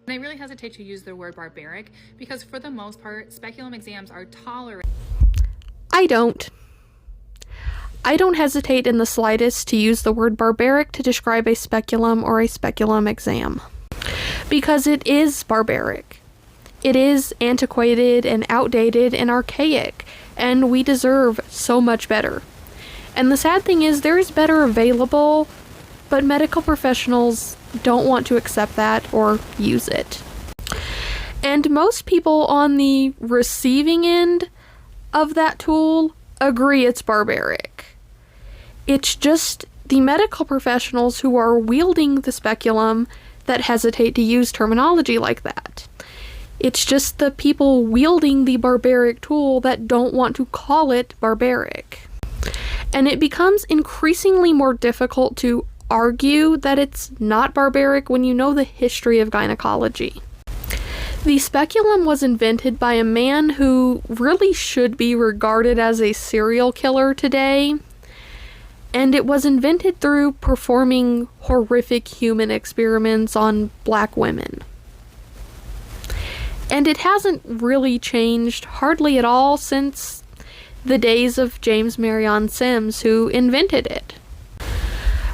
And I really hesitate to use the word barbaric because for the most part, speculum exams are tolerated. I don't hesitate in the slightest to use the word barbaric to describe a speculum or a speculum exam. Because it is barbaric. It is antiquated and outdated and archaic, and we deserve so much better. And the sad thing is there is better available, but medical professionals don't want to accept that or use it. And most people on the receiving end of that tool agree it's barbaric. It's just the medical professionals who are wielding the speculum that hesitate to use terminology like that. It's just the people wielding the barbaric tool that don't want to call it barbaric. And it becomes increasingly more difficult to argue that it's not barbaric when you know the history of gynecology. The speculum was invented by a man who really should be regarded as a serial killer today, and it was invented through performing horrific human experiments on black women. And it hasn't really changed hardly at all since the days of James Marion Sims, who invented it.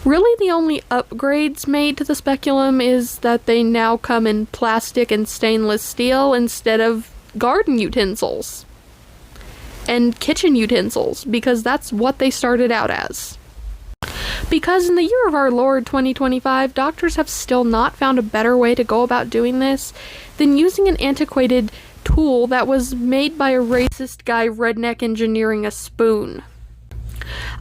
Really, the only upgrades made to the speculum is that they now come in plastic and stainless steel instead of garden utensils and kitchen utensils, because that's what they started out as. Because in the year of our Lord 2025, doctors have still not found a better way to go about doing this than using an antiquated tool that was made by a racist guy redneck engineering a spoon.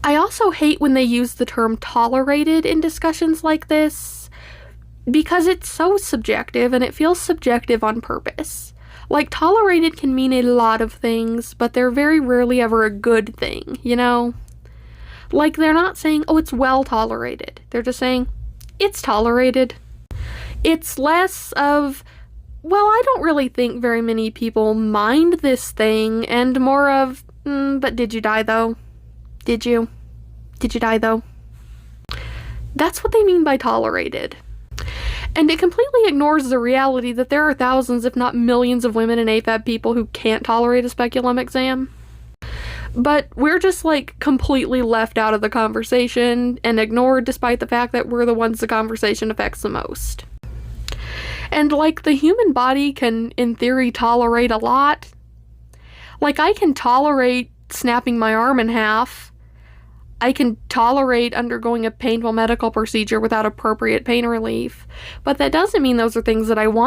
I also hate when they use the term tolerated in discussions like this, because it's so subjective and it feels subjective on purpose. Like, tolerated can mean a lot of things, but they're very rarely ever a good thing, you know? Like, they're not saying, oh, it's well tolerated. They're just saying, it's tolerated. It's less of, well, I don't really think very many people mind this thing, and more of, but did you die though? Did you? Did you die though? That's what they mean by tolerated. And it completely ignores the reality that there are thousands, if not millions, of women and AFAB people who can't tolerate a speculum exam. But we're just, like, completely left out of the conversation and ignored, despite the fact that we're the ones the conversation affects the most. And, like, the human body can, in theory, tolerate a lot. Like, I can tolerate snapping my arm in half. I can tolerate undergoing a painful medical procedure without appropriate pain relief. But that doesn't mean those are things that I want